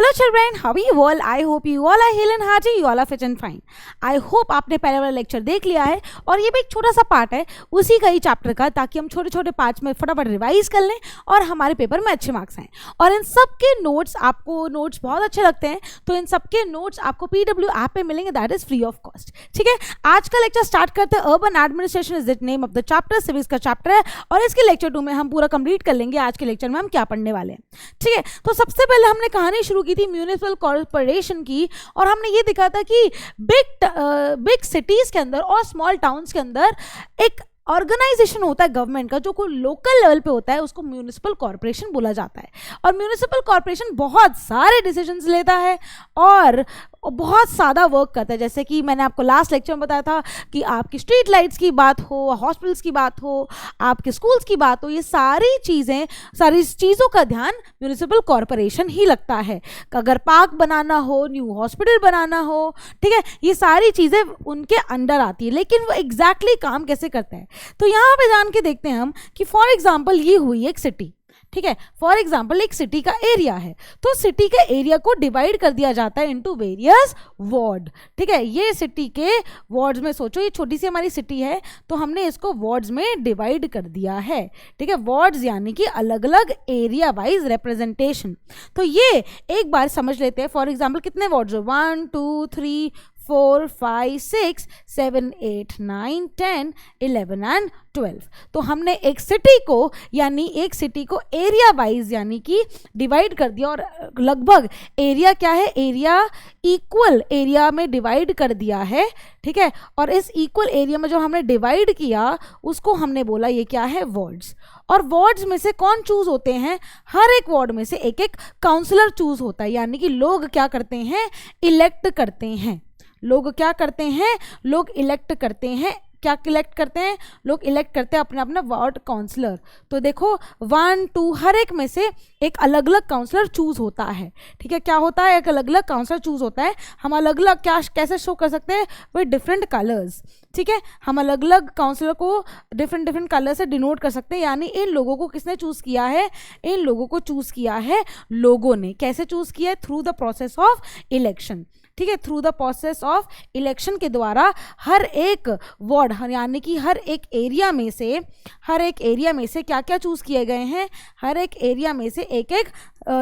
Hello children, how are you all? I hope you all are healthy and hearty, you all are fit and fine. I hope आपने पहले वाला lecture देख लिया है और ये भी एक छोटा सा पार्ट है उसी का ही चैप्टर का, ताकि हम छोटे छोटे पार्ट्स में फटाफट रिवाइज कर लें और हमारे पेपर में अच्छे मार्क्स आएँ। और इन सब के नोट्स, आपको नोट्स बहुत अच्छे लगते हैं तो इन सब के नोट्स आपको PW ऐप पे मिलेंगे, that is free of cost. ठीक है, आज का लेक्चर स्टार्ट करते हैं। Urban administration is the name of the chapter, civics का चैप्टर है और इसके लेक्चर 2 में हम पूरा कंप्लीट कर लेंगे आज के लेक्चर में हम क्या पढ़ने वाले हैं। ठीक है, तो सबसे पहले हमने कहानी शुरू की थी म्यूनिसिपल कॉर्पोरेशन की और हमने ये दिखा था कि बिग सिटीज के अंदर और स्मॉल टाउन्स के अंदर एक ऑर्गेनाइजेशन होता है गवर्नमेंट का, जो कोई लोकल लेवल पे होता है, उसको म्यूनिसिपल कॉर्पोरेशन बोला जाता है। और म्यूनिसिपल कॉर्पोरेशन बहुत सारे डिसीजंस लेता है और बहुत सादा वर्क करता है। जैसे कि मैंने आपको लास्ट लेक्चर में बताया था कि आपकी स्ट्रीट लाइट्स की बात हो, हॉस्पिटल्स की बात हो, आपके स्कूल्स की बात हो, ये सारी चीज़ों का ध्यान म्यूनिसिपल कॉर्पोरेशन ही लगता है। अगर पार्क बनाना हो, न्यू हॉस्पिटल बनाना हो, ठीक है, ये सारी चीज़ें उनके अंडर आती है। लेकिन वो एग्जैक्टली काम कैसे करता है, तो यहाँ पे जान के देखते हैं हम कि फॉर एग्जाम्पल ये हुई एक सिटी। ठीक है, फॉर एग्जाम्पल एक सिटी का एरिया है, तो सिटी के एरिया को डिवाइड कर दिया जाता है इनटू वेरियस वार्ड। ठीक है, ये सिटी के वार्ड्स में, सोचो ये छोटी सी हमारी सिटी है तो हमने इसको वार्ड्स में डिवाइड कर दिया है। ठीक है, वार्ड्स यानी कि अलग अलग एरिया वाइज रिप्रेजेंटेशन। तो ये एक बार समझ लेते हैं। फॉर एग्जाम्पल कितने वार्ड्स हो, 1 2 3 4 5 6 7 8 9 10 11 एंड 12। तो हमने एक सिटी को एरिया वाइज यानी कि डिवाइड कर दिया और लगभग एरिया क्या है, एरिया इक्वल एरिया में डिवाइड कर दिया है। ठीक है, और इस इक्वल एरिया में जो हमने डिवाइड किया उसको हमने बोला ये क्या है, वार्ड्स। और वार्ड्स में से कौन चूज होते हैं, हर एक वार्ड में से एक एक काउंसलर चूज होता है, यानी कि लोग क्या करते हैं, इलेक्ट करते हैं। लोग क्या करते हैं, लोग इलेक्ट करते हैं। क्या इलेक्ट करते हैं, लोग इलेक्ट करते हैं अपना अपना वार्ड काउंसलर। तो देखो 1 2 हर एक में से एक अलग अलग काउंसलर चूज होता है। ठीक है, क्या होता है, एक अलग अलग काउंसलर चूज होता है। हम अलग अलग क्या कैसे शो कर सकते हैं, विद डिफरेंट कलर्स। ठीक है, हम अलग अलग काउंसलर को डिफरेंट कलर से डिनोट कर सकते हैं, यानी इन लोगों को किसने चूज किया है, इन लोगों को चूज किया है लोगों ने। कैसे चूज किया है, through the process of election. ठीक है, through the process of election के द्वारा हर एक वार्ड यानी कि हर एक एरिया में से क्या क्या चूज किए गए हैं, हर एक एरिया में से एक एक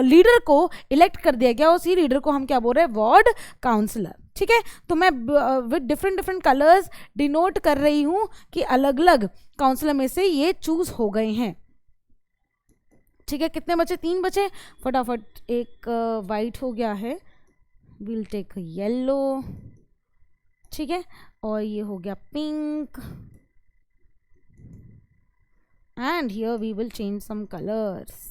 लीडर को इलेक्ट कर दिया गया। उसी लीडर को हम क्या बोल रहे हैं, वार्ड काउंसलर। ठीक है, तो मैं विद डिफरेंट कलर्स डिनोट कर रही हूं कि अलग अलग काउंसलर में से ये चूज हो गए हैं। ठीक है, कितने बचे, 3 बचे। फटाफट, एक वाइट हो गया है, विल टेक येलो। ठीक है, और ये हो गया pink and here we will change some colours.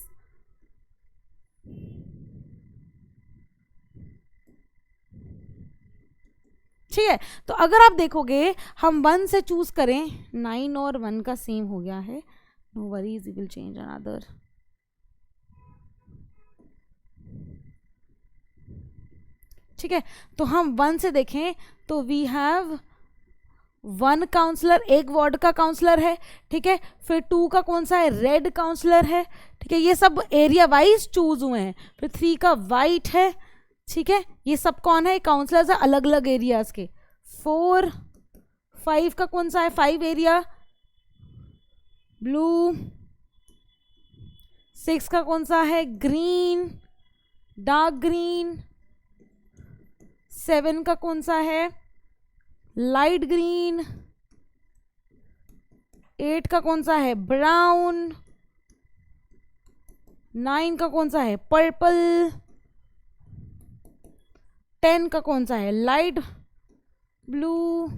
ठीक है, तो अगर आप देखोगे हम 1 से चूज करें, 9 और 1 का सेम हो गया है, no worries, we will change another. ठीक है, तो हम 1 से देखें तो वी हैव 1 काउंसलर, एक वार्ड का काउंसलर है। ठीक है, फिर 2 का कौन सा है, रेड काउंसलर है। ठीक है, ये सब एरिया वाइज चूज हुए हैं। फिर 3 का वाइट है। ठीक है, ये सब कौन है, काउंसलर्स है अलग अलग एरियाज के। 4 5 का कौन सा है, 5 एरिया ब्लू। 6 का कौन सा है, ग्रीन, डार्क ग्रीन। 7 का कौन सा है, लाइट ग्रीन। 8 का कौन सा है, ब्राउन। 9 का कौन सा है, पर्पल। 10 का कौन सा है, light blue.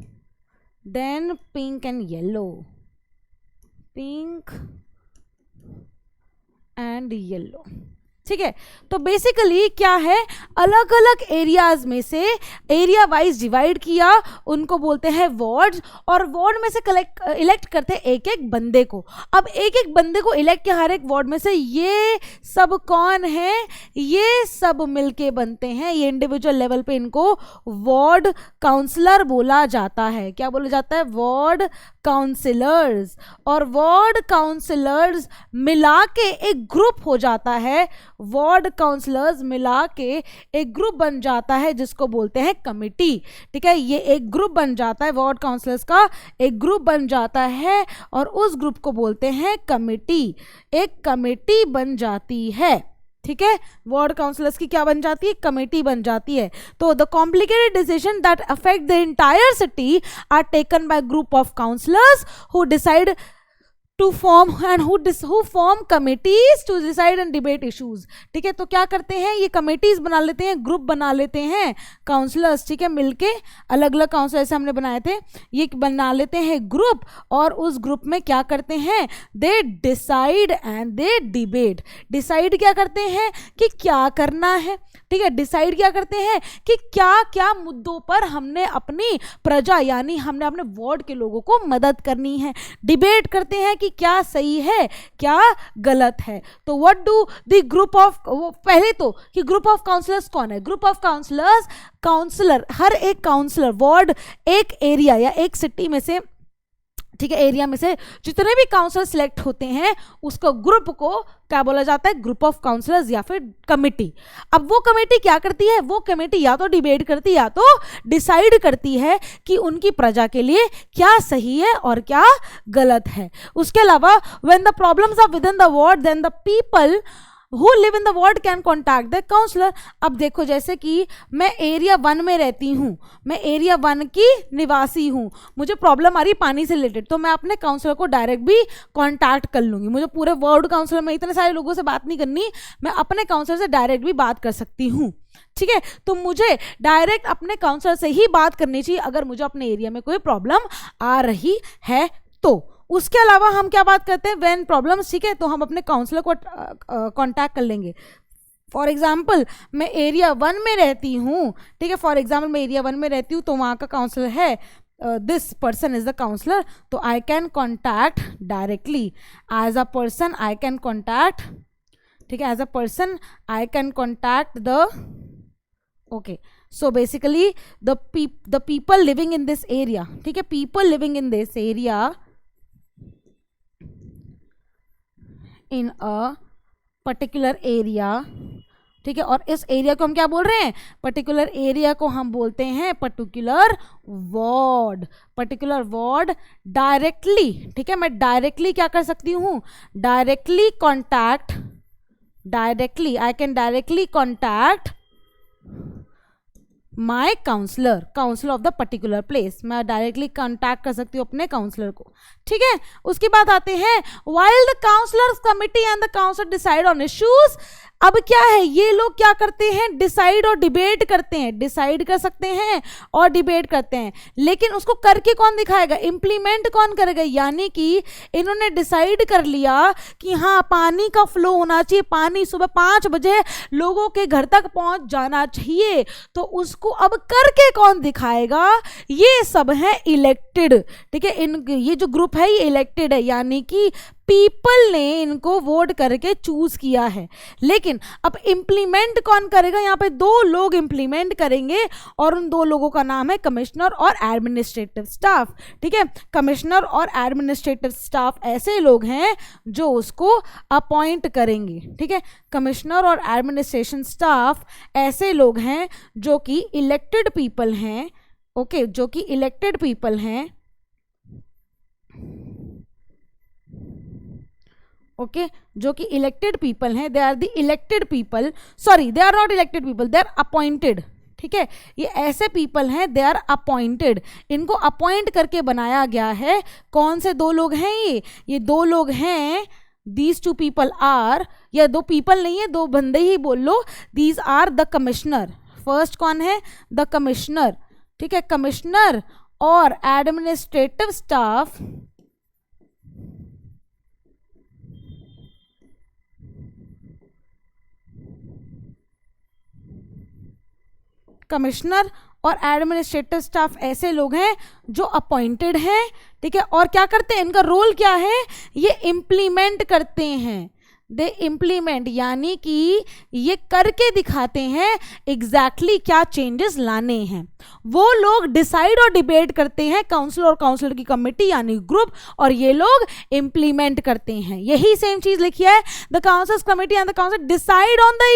Then pink and yellow, pink and yellow. ठीक है, तो बेसिकली क्या है, अलग अलग एरियाज में से एरिया वाइज डिवाइड किया, उनको बोलते हैं वार्ड्स। और वार्ड में से इलेक्ट करते हैं एक एक बंदे को। अब एक एक बंदे को इलेक्ट किया हर एक वार्ड में से, ये सब कौन है, ये सब मिलके बनते हैं, ये इंडिविजुअल लेवल पे इनको वार्ड काउंसलर बोला जाता है। क्या बोला जाता है, वार्ड काउंसलर्स। और वार्ड काउंसलर्स मिला के एक ग्रुप हो जाता है, वार्ड काउंसलर्स मिला के एक ग्रुप बन जाता है जिसको बोलते हैं कमेटी। ठीक है, ये एक ग्रुप बन जाता है, वार्ड काउंसलर्स का एक ग्रुप बन जाता है और उस ग्रुप को बोलते हैं कमेटी। एक कमेटी बन जाती है। ठीक है, वार्ड काउंसलर्स की क्या बन जाती है? कमेटी बन जाती है। तो the complicated decision that affect the entire city are taken by group of counsellors who decide to form and who form committees to decide and debate issues। ठीक है, तो क्या करते हैं, ये कमेटीज बना लेते हैं, ग्रुप बना लेते हैं काउंसलर्स। ठीक है, मिलके अलग अलग काउंसलर से हमने बनाए थे, ये बना लेते हैं ग्रुप और उस ग्रुप में क्या करते हैं, they decide and they debate. Decide क्या करते हैं कि क्या करना है। ठीक है, डिसाइड क्या करते हैं कि क्या क्या मुद्दों पर हमने अपनी प्रजा यानी हमने अपने वार्ड के लोगों को मदद करनी है। डिबेट करते हैं कि क्या सही है क्या गलत है। तो what do the group of, पहले तो कि ग्रुप ऑफ काउंसलर्स कौन है। ग्रुप ऑफ काउंसलर्स, काउंसलर, हर एक काउंसलर वार्ड, एक एरिया या एक सिटी में से, ठीक है, एरिया में से जितने भी काउंसलर सिलेक्ट होते हैं उसको ग्रुप को क्या बोला जाता है, ग्रुप ऑफ काउंसलर्स या फिर कमेटी। अब वो कमेटी क्या करती है, वो कमेटी या तो डिबेट करती है या तो डिसाइड करती है कि उनकी प्रजा के लिए क्या सही है और क्या गलत है। उसके अलावा when the problems are with in the ward then the people who live in the ward can contact the counselor। अब देखो, जैसे कि मैं एरिया 1 में रहती हूँ, मैं एरिया 1 की निवासी हूँ, मुझे प्रॉब्लम आ रही पानी से रिलेटेड, तो मैं अपने काउंसलर को डायरेक्ट भी कांटेक्ट कर लूँगी। मुझे पूरे वार्ड काउंसलर में इतने सारे लोगों से बात नहीं करनी, मैं अपने काउंसलर से डायरेक्ट भी बात कर सकती हूँ। ठीक है, तो मुझे डायरेक्ट अपने काउंसलर से ही बात करनी चाहिए अगर मुझे अपने एरिया में कोई प्रॉब्लम आ रही है तो। उसके अलावा हम क्या बात करते हैं, व्हेन प्रॉब्लम्स, ठीक है, तो हम अपने काउंसलर को कांटेक्ट कर लेंगे। फॉर एग्जाम्पल मैं एरिया 1 में रहती हूँ, ठीक है, फॉर एग्जाम्पल मैं एरिया 1 में रहती हूँ तो वहाँ का काउंसलर है, this person is the counsellor, तो I can contact directly as a person, I can contact, ठीक है, as a person I can contact the, okay, so basically the people living in this area, ठीक है, people living in this area in a particular area, ठीक है, और इस area को हम क्या बोल रहे हैं, पर्टिकुलर एरिया को हम बोलते हैं particular ward. Particular ward directly, ठीक है, मैं डायरेक्टली क्या कर सकती हूँ, directly contact, directly I can directly contact my councillor, councillor of the particular place, मैं डायरेक्टली कॉन्टैक्ट कर सकती हूँ अपने काउंसलर को। ठीक है, उसके बाद आते हैं while the councillors committee and the councillor decide on issues. अब क्या है, ये लोग क्या करते हैं, डिसाइड और डिबेट करते हैं, डिसाइड कर सकते हैं और डिबेट करते हैं, लेकिन उसको करके कौन दिखाएगा, इम्प्लीमेंट कौन करेगा। यानी कि इन्होंने डिसाइड कर लिया कि हाँ पानी का फ्लो होना चाहिए, पानी सुबह 5 बजे लोगों के घर तक पहुंच जाना चाहिए, तो उसको अब करके कौन दिखाएगा, ये सब है इलेक्टेड। ठीक है, ये जो ग्रुप है ये इलेक्टेड है, यानी कि पीपल ने इनको वोट करके चूज किया है। लेकिन अब इंप्लीमेंट कौन करेगा, यहाँ पे 2 लोग इंप्लीमेंट करेंगे और उन 2 लोगों का नाम है कमिश्नर और एडमिनिस्ट्रेटिव स्टाफ। ठीक है, कमिश्नर और एडमिनिस्ट्रेटिव स्टाफ ऐसे लोग हैं जो उसको अपॉइंट करेंगे। ठीक है, कमिश्नर और एडमिनिस्ट्रेशन स्टाफ ऐसे लोग हैं जो कि इलेक्टेड पीपल हैं। ओके, जो कि इलेक्टेड पीपल हैं। ओके, जो कि इलेक्टेड पीपल हैं, they are the elected people, sorry they are not elected people, they are appointed. ठीक है, ये ऐसे पीपल हैं, दे आर अपॉइंटेड, इनको अपॉइंट करके बनाया गया है। कौन से 2 लोग हैं ये 2 लोग हैं, दीज 2 पीपल आर, या 2 पीपल नहीं है, 2 बंदे ही बोल लो, these are the commissioner. First कौन है, द कमिश्नर। ठीक है, कमिश्नर और एडमिनिस्ट्रेटिव स्टाफ, कमिश्नर और एडमिनिस्ट्रेटिव स्टाफ ऐसे लोग हैं जो अपॉइंटेड हैं। ठीक है, और क्या करते हैं, इनका रोल क्या है, ये इम्प्लीमेंट करते हैं, दे इम्प्लीमेंट, यानी कि ये करके दिखाते हैं एग्जैक्टली क्या चेंजेस लाने हैं। वो लोग डिसाइड और डिबेट करते हैं, काउंसिल और काउंसिलर की कमेटी यानी ग्रुप, और ये लोग इंप्लीमेंट करते हैं। यही सेम चीज लिखी है, the councils committee and the council decide on the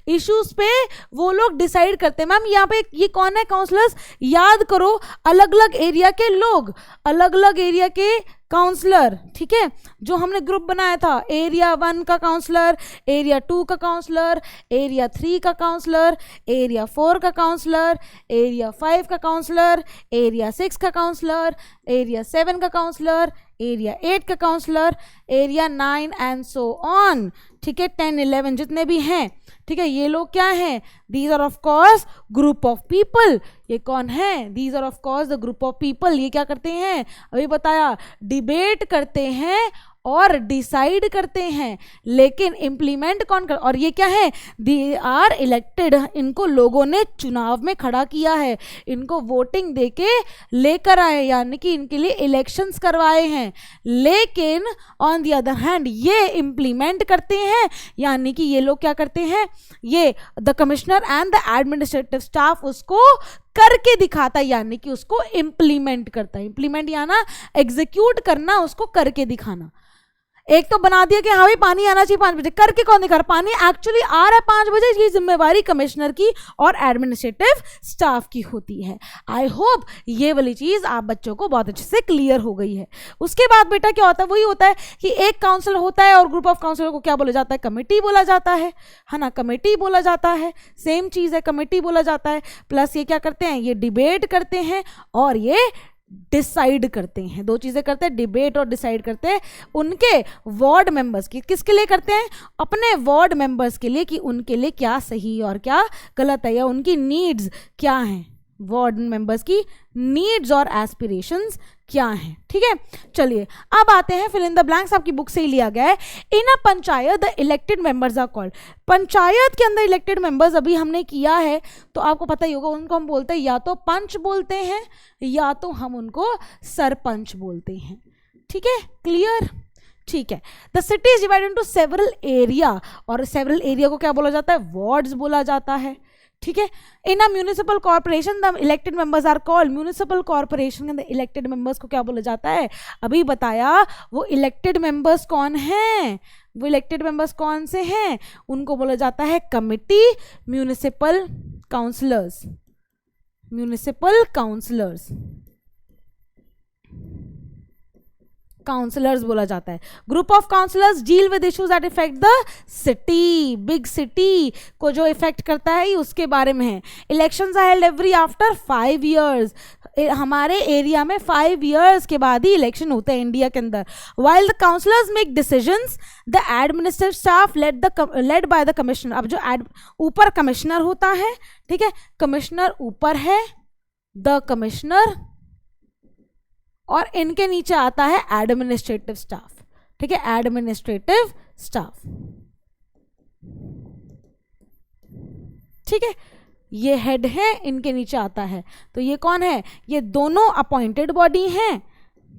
issues पे वो लोग डिसाइड करते हैं। मैम यहाँ पे ये कौन है काउंसलर्स, याद करो, अलग अलग एरिया के लोग, अलग अलग एरिया के काउंसलर, ठीक है, जो हमने ग्रुप बनाया था, एरिया 1 का काउंसलर, एरिया 2 का काउंसलर, एरिया 3 का काउंसलर, एरिया 4 का काउंसलर, एरिया 5 का काउंसलर, एरिया 6 का काउंसलर, एरिया 7 का काउंसलर, एरिया 8 का councillor, area 9 and so on, ठीक है, 10 11 जितने भी हैं, ठीक है, ये लोग क्या हैं, these are of course group of people. ये कौन है, these are of course the group of people. ये क्या करते हैं, अभी बताया, डिबेट करते हैं और डिसाइड करते हैं, लेकिन इंप्लीमेंट कौन कर, और ये क्या है, दे आर इलेक्टेड, इनको लोगों ने चुनाव में खड़ा किया है, इनको वोटिंग देके लेकर आए, यानी कि इनके लिए इलेक्शंस करवाए हैं, लेकिन ऑन द अदर हैंड ये इंप्लीमेंट करते हैं, यानी कि ये लोग क्या करते हैं, ये the commissioner and the administrative staff उसको करके दिखाता है, यानी कि उसको इंप्लीमेंट करता है। इंप्लीमेंट यानी एग्जीक्यूट करना, उसको करके दिखाना। एक तो बना दिया कि हाँ भाई पानी आना चाहिए 5 बजे, करके कौन दिखा रहा, पानी एक्चुअली आ रहा है 5 बजे, ये जिम्मेवारी कमिश्नर की और एडमिनिस्ट्रेटिव स्टाफ की होती है। आई होप ये वाली चीज आप बच्चों को बहुत अच्छे से क्लियर हो गई है। उसके बाद बेटा क्या होता है, वही होता है कि एक काउंसिल होता है और ग्रुप ऑफ काउंसिलर को क्या बोला जाता है, कमेटी बोला जाता है ना, कमेटी बोला जाता है, सेम चीज है, कमेटी बोला जाता है। प्लस ये क्या करते हैं, ये डिबेट करते हैं और ये डिसाइड करते हैं, दो चीजें करते हैं, डिबेट और डिसाइड करते हैं उनके वार्ड मेंबर्स की, किसके लिए करते हैं, अपने वार्ड मेंबर्स के लिए, कि उनके लिए क्या सही और क्या गलत है, या उनकी नीड्स क्या हैं, वार्ड मेंबर्स की नीड्स और एस्पिरेशंस क्या हैं। ठीक है, चलिए अब आते हैं, फिल इन द ब्लैंक्स आपकी बुक से ही लिया गया है। In a panchayat the elected members are called, panchayat के अंदर इलेक्टेड मेंबर्स अभी हमने किया है तो आपको पता ही होगा, उनको हम बोलते हैं या तो पंच बोलते हैं या तो हम उनको सरपंच बोलते हैं। ठीक है, क्लियर, ठीक है। The city is divided into several area, और सेवरल एरिया को क्या बोला जाता है, वार्ड्स बोला जाता है। ठीक है, in a municipal corporation the elected members are called, municipal corporation के अंदर इलेक्टेड मेंबर्स को क्या बोला जाता है, अभी बताया, वो इलेक्टेड मेंबर्स कौन हैं, वो इलेक्टेड मेंबर्स कौन से हैं, उनको बोला जाता है committee, municipal councillors, municipal councillors, councillors बोला जाता है। Group of councillors deal with issues that affect the city, big city को जो इफेक्ट करता है उसके बारे में है। Elections are held every after 5 years, हमारे एरिया में 5 इयर्स के बाद ही इलेक्शन होते हैं इंडिया के अंदर। While the councillors make decisions the administrative staff led by the commissioner, अब जो ऊपर कमिश्नर होता है, ठीक है, कमिश्नर ऊपर है, द कमिश्नर, और इनके नीचे आता है एडमिनिस्ट्रेटिव स्टाफ। ठीक है, एडमिनिस्ट्रेटिव स्टाफ, ठीक है, ये हेड है, इनके नीचे आता है। तो ये कौन है, ये दोनों अपॉइंटेड बॉडी हैं।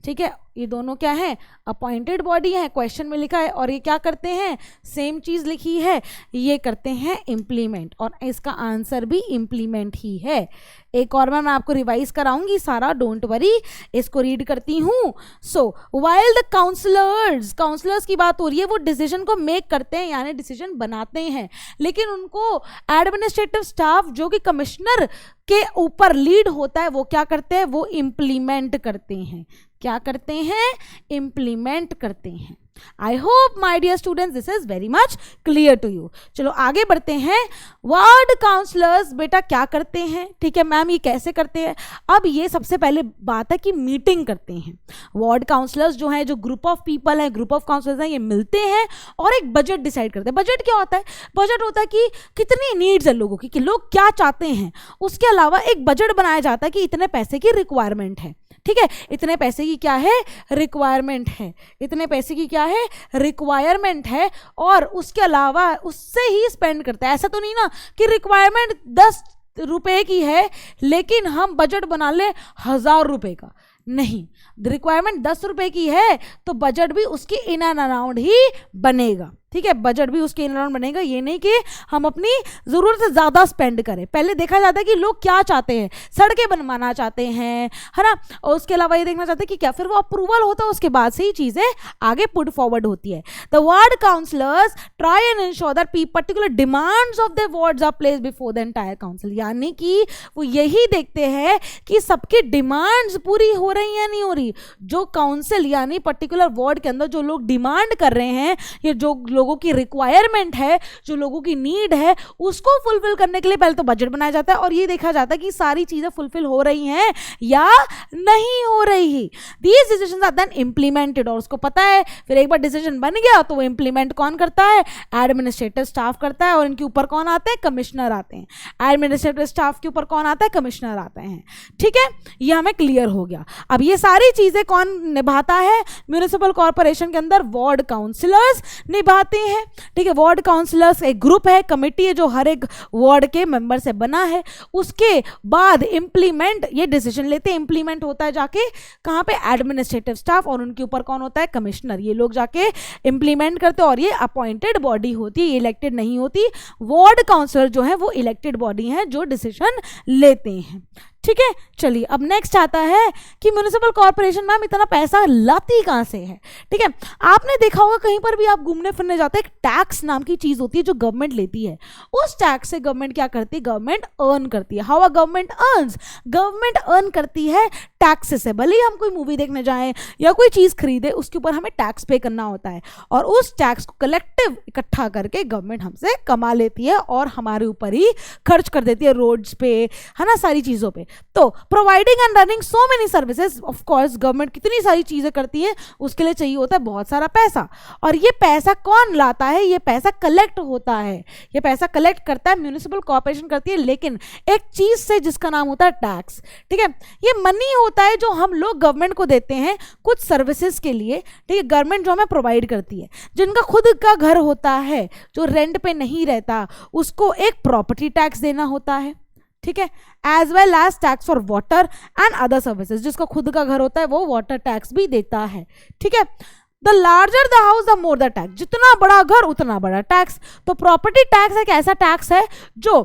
ठीक है, ये दोनों क्या है, अपॉइंटेड बॉडी है, क्वेश्चन में लिखा है, और ये क्या करते हैं, सेम चीज लिखी है, ये करते हैं इम्प्लीमेंट, और इसका आंसर भी इम्प्लीमेंट ही है। एक और मैं आपको रिवाइज कराऊंगी सारा, डोंट वरी, इसको रीड करती हूँ। सो वाइल द काउंसलर्स की बात हो रही है, वो डिसीजन को मेक करते हैं, यानी डिसीजन बनाते हैं, लेकिन उनको एडमिनिस्ट्रेटिव स्टाफ जो कि कमिश्नर के ऊपर लीड होता है, वो क्या करते हैं, वो इम्प्लीमेंट करते हैं। क्या करते हैं, इम्प्लीमेंट करते हैं। I hope my dear students this is very much clear to you. चलो आगे बढ़ते हैं। वार्ड काउंसलर्स बेटा क्या करते हैं, ठीक है मैम, ये कैसे करते हैं। अब ये सबसे पहले बात है कि मीटिंग करते हैं। वार्ड काउंसलर्स जो हैं, जो ग्रुप ऑफ पीपल हैं, ग्रुप ऑफ काउंसलर्स हैं, ये मिलते हैं और एक बजट डिसाइड करते हैं। बजट क्या होता है, बजट होता है कि कितनी नीड्स है लोगों की, कि लोग क्या चाहते हैं। उसके अलावा एक बजट बनाया जाता है कि इतने पैसे की रिक्वायरमेंट है। ठीक है, इतने पैसे की क्या है, रिक्वायरमेंट है, इतने पैसे की क्या है, रिक्वायरमेंट है, और उसके अलावा उससे ही स्पेंड करता है। ऐसा तो नहीं ना कि रिक्वायरमेंट 10 रुपए की है लेकिन हम बजट बना ले 1000 रुपए का, नहीं, रिक्वायरमेंट 10 रुपए की है तो बजट भी उसकी इन एंड अराउंड ही बनेगा। ठीक है, बजट भी उसके इन अराउंड बनेगा। ये नहीं कि हम अपनी ज़रूरत से ज़्यादा स्पेंड करें। पहले देखा जाता है कि लोग क्या चाहते हैं, सड़कें बनवाना चाहते हैं, है ना, और उसके अलावा ये देखना चाहते हैं कि क्या, फिर वो अप्रूवल होता है, उसके बाद से ही चीज़ें आगे पुट फॉरवर्ड होती है। The ward councillors try and ensure that particular demands of the wards are placed before the entire council, यानी कि वो यही देखते हैं कि सबकी डिमांड्स पूरी हो रही या नहीं हो रही। जो काउंसिल यानी पर्टिकुलर वार्ड के अंदर जो लोग डिमांड कर रहे हैं, या जो लोगों की रिक्वायरमेंट है, जो लोगों की नीड है, उसको फुलफिल करने के लिए पहले तो बजट बनाया जाता है और ये देखा जाता है कि सारी चीजें फुलफिल हो रही हैं या नहीं हो रही। These decisions are then implemented, और उसको पता है फिर एक बार डिसीजन बन गया तो वो इंप्लीमेंट कौन करता है, एडमिनिस्ट्रेटिव स्टाफ करता है। और इनके ऊपर कौन आते हैं, कमिश्नर आते हैं। एडमिनिस्ट्रेटिव स्टाफ के ऊपर कौन आता है, कमिश्नर आते हैं। ठीक है, ये हमें क्लियर हो गया। अब ये सारी चीजें कौन निभाता है, म्यूनिसिपल कॉर्पोरेशन के अंदर वार्ड काउंसिलर्स निभाते हैं। ठीक है, वार्ड काउंसिलर्स एक ग्रुप है, कमेटी है जो हर एक वार्ड के मेंबर से बना है। उसके बाद इंप्लीमेंट ये डिसीजन लेते हैं, इंप्लीमेंट होता है जाके कहाँ पे, एडमिनिस्ट्रेटिव स्टाफ, और उनके ऊपर कौन होता है, कमिश्नर। ये लोग जाके इंप्लीमेंट करते हैं और ये अपॉइंटेड बॉडी होती है, इलेक्टेड नहीं होती। वार्ड काउंसिलर जो है वो इलेक्टेड बॉडी है जो डिसीजन लेते हैं। ठीक है, चलिए अब नेक्स्ट आता है कि म्युनिसिपल कॉर्पोरेशन मैम इतना पैसा लाती कहाँ से है। ठीक है, आपने देखा होगा कहीं पर भी आप घूमने फिरने जाते हैं, एक टैक्स नाम की चीज होती है जो गवर्नमेंट लेती है। उस टैक्स से गवर्नमेंट क्या करती है, गवर्नमेंट अर्न करती है। How a government earns, government earn करती है टैक्स से। भले ही हम कोई मूवी देखने जाएं या कोई चीज खरीदे, उसके ऊपर हमें टैक्स पे करना होता है और उस टैक्स को कलेक्टिव इकट्ठा करके गवर्नमेंट हमसे कमा लेती है और हमारे ऊपर ही खर्च कर देती है, रोड्स पे, है ना, सारी चीजों पे। तो providing and running so many services, of course government कितनी सारी चीजें करती है, उसके लिए चाहिए होता है बहुत सारा पैसा। और ये पैसा कौन लाता है, ये पैसा कलेक्ट होता है, ये पैसा कलेक्ट करता है म्युनिसिपल कॉर्पोरेशन करती है, लेकिन एक चीज से जिसका नाम होता है टैक्स। ठीक है, ये मनी होता है जो हम लोग गवर्नमेंट को देते हैं कुछ सर्विसेज के लिए। ठीक है, गवर्नमेंट जो हमें प्रोवाइड करती है। जिनका खुद का घर होता है, जो रेंट पे नहीं रहता, उसको एक प्रॉपर्टी टैक्स देना होता है। ठीक है, as well as tax for water and other services. जिसका खुद का घर होता है वो वाटर टैक्स भी देता है। ठीक है, the larger the house the more the tax, जितना बड़ा घर उतना बड़ा टैक्स। तो प्रॉपर्टी टैक्स एक ऐसा टैक्स है जो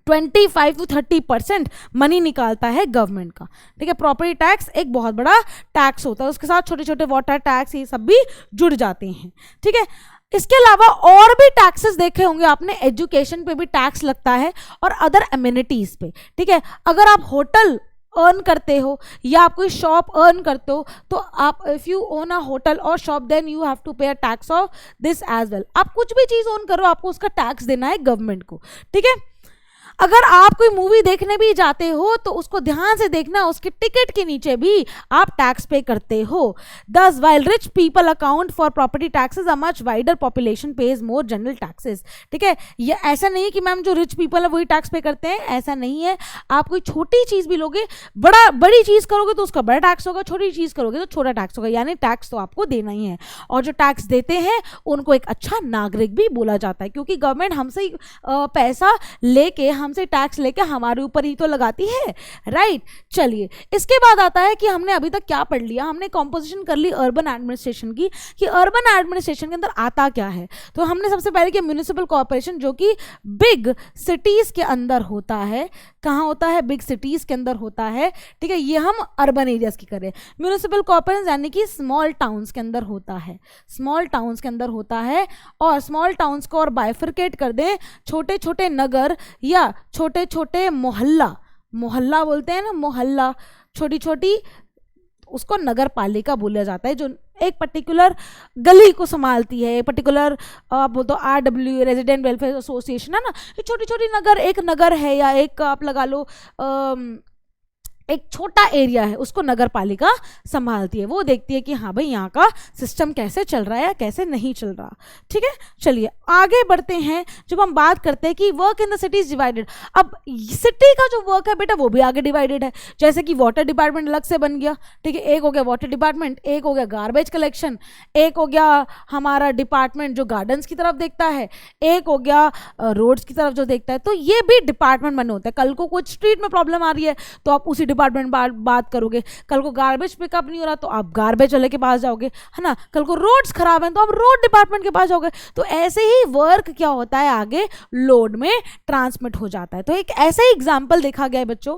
25 to 30% मनी निकालता है गवर्नमेंट का। ठीक है, प्रॉपर्टी टैक्स एक बहुत बड़ा टैक्स होता है, उसके साथ छोटे छोटे वाटर टैक्स ये सब भी जुड़ जाते हैं। ठीक है, इसके अलावा और भी टैक्सेस देखे होंगे आपने, एजुकेशन पे भी टैक्स लगता है और अदर एमिनिटीज पे। ठीक है, अगर आप होटल अर्न करते हो या आप कोई शॉप अर्न करते हो तो आप, if you own a hotel और shop, then you have to pay a tax of this as well. आप कुछ भी चीज ओन करो, आपको उसका टैक्स देना है गवर्नमेंट को। ठीक है, अगर आप कोई मूवी देखने भी जाते हो तो उसको ध्यान से देखना, उसके टिकट के नीचे भी आप टैक्स पे करते हो। दस while rich people account for property taxes, a much wider population page more general taxes. ठीक है, ये ऐसा नहीं है कि मैम जो रिच पीपल है वही टैक्स पे करते हैं, ऐसा नहीं है। आप कोई छोटी चीज भी लोगे, बड़ी चीज करोगे तो उसका बड़ा टैक्स होगा, छोटी चीज करोगे तो छोटा टैक्स होगा, यानी टैक्स तो आपको देना ही है। और जो टैक्स देते हैं उनको एक अच्छा नागरिक भी बोला जाता है, क्योंकि गवर्नमेंट हमसे पैसा लेके, हमसे टैक्स लेके हमारे ऊपर ही तो लगाती है, राइट। चलिए, इसके बाद आता है कि हमने अभी तक क्या पढ़ लिया, हमने कॉम्पोजिशन कर ली अर्बन एडमिनिस्ट्रेशन की, कि अर्बन एडमिनिस्ट्रेशन के अंदर आता क्या है। तो हमने सबसे पहले किया म्युनिसिपल कॉर्पोरेशन, जो कि बिग सिटीज के अंदर होता है। कहाँ होता है, बिग सिटीज के अंदर होता है। ठीक है, ये हम अर्बन एरियाज की करें। म्युनिसिपल कॉर्पोरेशन यानी कि स्मॉल टाउन्स के अंदर होता है, स्मॉल टाउन्स के अंदर होता है। और स्मॉल टाउन्स को और बाइफरकेट कर दें, छोटे छोटे नगर या छोटे छोटे मोहल्ला, मोहल्ला बोलते हैं ना, मोहल्ला, छोटी छोटी, उसको नगर पालिका बोला जाता है, जो एक पर्टिकुलर गली को संभालती है। पर्टिकुलर आप बोल तो RW रेजिडेंट वेलफेयर एसोसिएशन है ना, ये छोटी छोटी नगर, एक नगर है या एक आप लगा लो एक छोटा एरिया है, उसको नगर पालिका संभालती है। वो देखती है कि हाँ भाई यहाँ का सिस्टम कैसे चल रहा है या कैसे नहीं चल रहा। ठीक है, चलिए आगे बढ़ते हैं। जब हम बात करते हैं कि work in the city is divided, अब सिटी का जो वर्क है बेटा वो भी आगे डिवाइडेड है। जैसे कि वाटर डिपार्टमेंट अलग से बन गया। ठीक है, एक हो गया वाटर डिपार्टमेंट, एक हो गया गार्बेज कलेक्शन, एक हो गया हमारा डिपार्टमेंट जो गार्डन्स की तरफ देखता है, एक हो गया रोड्स की तरफ जो देखता है। तो ये भी डिपार्टमेंट बने होते हैं। कल को कुछ स्ट्रीट में प्रॉब्लम आ रही है तो आप उसी डिपार्टमेंट बात करोगे, कल को गार्बेज पिकअप नहीं हो रहा तो आप गार्बेज वाले के पास जाओगे, है ना, कल को रोड्स खराब हैं तो आप रोड डिपार्टमेंट के पास जाओगे। तो ऐसे ही वर्क क्या होता है आगे लोड में ट्रांसमिट हो जाता है। तो एक ऐसा ही एग्जाम्पल देखा गया है बच्चों,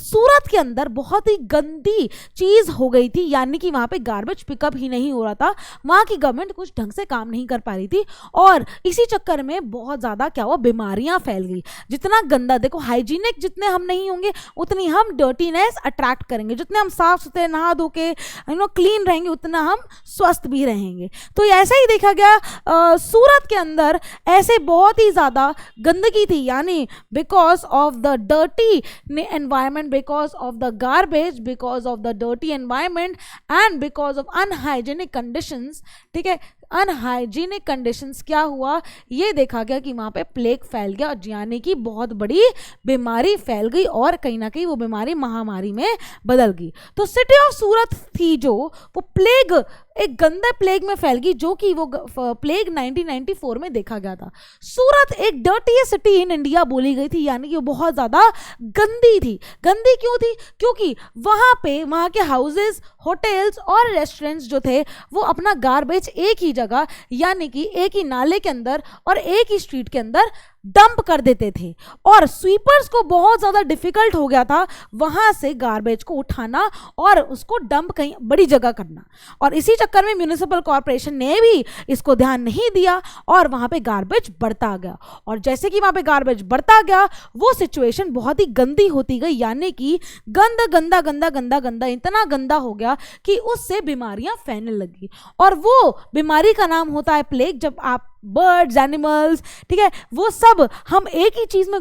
सूरत के अंदर बहुत ही गंदी चीज हो गई थी, यानी कि वहां पे गार्बेज पिकअप ही नहीं हो रहा था, वहां की गवर्नमेंट कुछ ढंग से काम नहीं कर पा रही थी और इसी चक्कर में बहुत ज्यादा क्या हुआ, बीमारियां फैल गई। जितना गंदा, देखो हाइजीनिक जितने हम नहीं होंगे उतनी हम डर्टीनेस अट्रैक्ट करेंगे, जितने हम साफ सुथरे नहा धो के क्लीन रहेंगे उतना हम स्वस्थ भी रहेंगे। तो ऐसा ही देखा गया सूरत के अंदर ऐसे बहुत ही ज्यादा गंदगी थी, यानी because of the dirty environment, because of the garbage, because of the dirty environment and because of unhygienic conditions. ठीक है, अनहाइजीनिक कंडीशंस क्या हुआ, ये देखा गया कि वहां पे प्लेग फैल गया, यानी कि बहुत बड़ी बीमारी फैल गई और कहीं ना कहीं वो बीमारी महामारी में बदल गई। तो सिटी ऑफ सूरत थी जो वो प्लेग, एक गंदे प्लेग में फैल गई, जो कि वो प्लेग 1994 में देखा गया था। सूरत एक डर्टी सिटी इन इंडिया बोली गई थी, यानी कि वो बहुत ज्यादा गंदी थी। गंदी क्यों थी? क्योंकि वहां पे वहां के हाउसेस, होटल्स और रेस्टोरेंट्स जो थे वो अपना गार्बेज एक ही जगह, यानी कि एक ही नाले के अंदर और एक ही स्ट्रीट के अंदर डंप कर देते थे और स्वीपर्स को बहुत ज़्यादा डिफिकल्ट हो गया था वहाँ से गार्बेज को उठाना और उसको डंप कहीं बड़ी जगह करना। और इसी चक्कर में म्यूनिसिपल कॉर्पोरेशन ने भी इसको ध्यान नहीं दिया और वहाँ पे गार्बेज बढ़ता गया। और जैसे कि वहाँ पे गार्बेज बढ़ता गया वो सिचुएशन बहुत ही गंदी होती गई, यानी कि गंदा गंदा गंदा गंदा इतना गंदा हो गया कि उससे बीमारियां फैलने लगी। और वो बीमारी का नाम होता है प्लेग। जब आप बर्ड्स, एनिमल्स, ठीक है, वो सब हम एक ही चीज में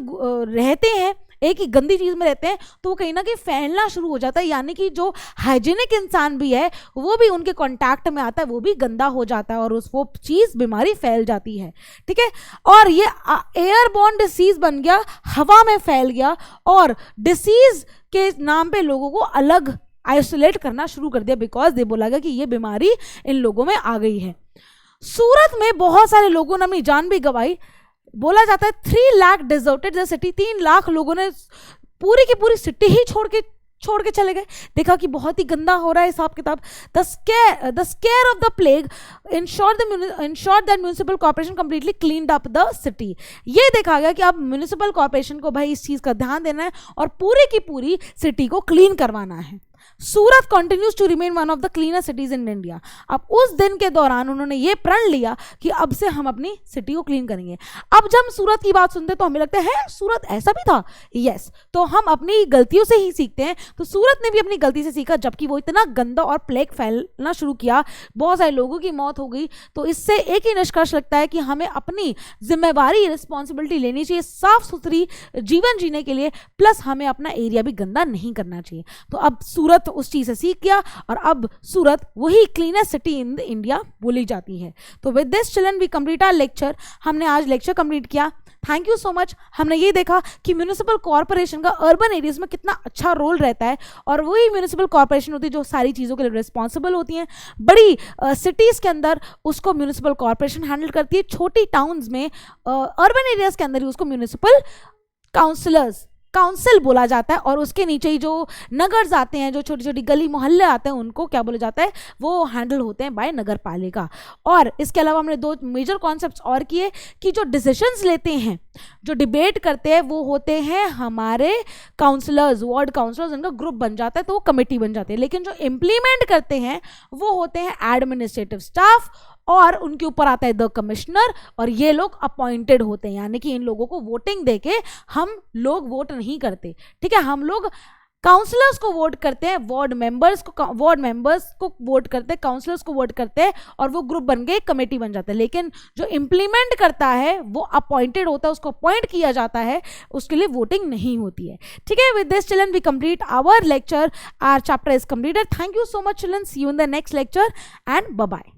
रहते हैं, एक ही गंदी चीज में रहते हैं, तो वो कहीं ना कहीं फैलना शुरू हो जाता है, यानी कि जो हाइजीनिक इंसान भी है वो भी उनके कांटेक्ट में आता है, वो भी गंदा हो जाता है और वो चीज बीमारी फैल जाती है। ठीक है, और ये एयरबॉर्न डिसीज बन गया, हवा में फैल गया और डिसीज के नाम पे लोगों को अलग आइसोलेट करना शुरू कर दिया, बिकॉज दे बोला गया कि ये बीमारी इन लोगों में आ गई है। सूरत में बहुत सारे लोगों ने अपनी जान भी गंवाई। बोला जाता है 3 lakh deserted the city, 3 lakh लोगों ने पूरी की पूरी सिटी ही छोड़ के चले गए। देखा कि बहुत ही गंदा हो रहा है हिसाब किताब। The square of the plague ensured that municipal corporation completely cleaned up the city। ये देखा गया कि अब म्यूनिसिपल कॉर्पोरेशन को भाई इस चीज का ध्यान देना है और पूरी की पूरी सिटी को क्लीन करवाना है। Surat continues to remain one of the cleaner cities in India. अब उस दिन के दौरान उन्होंने ये प्रण लिया कि अब से हम अपनी सिटी को क्लीन करेंगे। अब जब हम सूरत की बात सुनते तो हमें लगता है सूरत ऐसा भी था। यस, तो हम अपनी गलतियों से ही सीखते हैं। तो सूरत ने भी अपनी गलती से सीखा, जबकि वो इतना गंदा और प्लेग फैलना शुरू किया, बहुत सारे लोगों की मौत हो गई। तो इससे एक ही निष्कर्ष लगता है कि हमें अपनी जिम्मेवारी, रिस्पॉन्सिबिलिटी लेनी चाहिए साफ सुथरी जीवन जीने के लिए, प्लस हमें अपना एरिया भी गंदा नहीं करना चाहिए। तो अब सूरत उस चीज से सीख गया और अब सूरत वही क्लीनेस्ट सिटी इन इंडिया बोली जाती है। तो with this children we complete our lecture. हमने आज लेक्चर कंप्लीट किया। Thank you so much. हमने ये देखा कि म्यूनिसिपल कॉर्पोरेशन का अर्बन एरियाज में कितना अच्छा रोल रहता है और वही म्यूनिसिपल कॉर्पोरेशन होती है जो सारी चीज़ों के लिए रिस्पॉन्सिबल होती हैं। बड़ी सिटीज़ के अंदर उसको म्यूनिसिपल कॉर्पोरेशन हैंडल करती है, छोटी टाउन्स में अर्बन एरियाज के अंदर ही उसको म्यूनिसिपल काउंसिल बोला जाता है और उसके नीचे ही जो नगर्स आते हैं, जो छोटी छोटी गली मोहल्ले आते हैं, उनको क्या बोला जाता है, वो हैंडल होते हैं बाय नगर पालिका। और इसके अलावा हमने 2 मेजर कॉन्सेप्ट्स और किए कि जो डिसीजंस लेते हैं, जो डिबेट करते हैं, वो होते हैं हमारे काउंसलर्स, वार्ड काउंसलर्स, उनका ग्रुप बन जाता है तो वो कमेटी बन जाती है। लेकिन जो इम्प्लीमेंट करते हैं वो होते हैं एडमिनिस्ट्रेटिव स्टाफ और उनके ऊपर आता है द कमिश्नर और ये लोग अपॉइंटेड होते हैं, यानी कि इन लोगों को वोटिंग देके हम लोग वोट नहीं करते। ठीक है, हम लोग काउंसलर्स को वोट करते हैं, वार्ड मेंबर्स को वोट करते हैं, काउंसलर्स को वोट करते हैं और वो ग्रुप बन गए, कमेटी बन जाता है। लेकिन जो इम्प्लीमेंट करता है वो अपॉइंटेड होता है, उसको अपॉइंट किया जाता है, उसके लिए वोटिंग नहीं होती है। ठीक है, with this children we complete our lecture, our chapter is completed. Thank you so much children, see you in the next lecture and bye bye.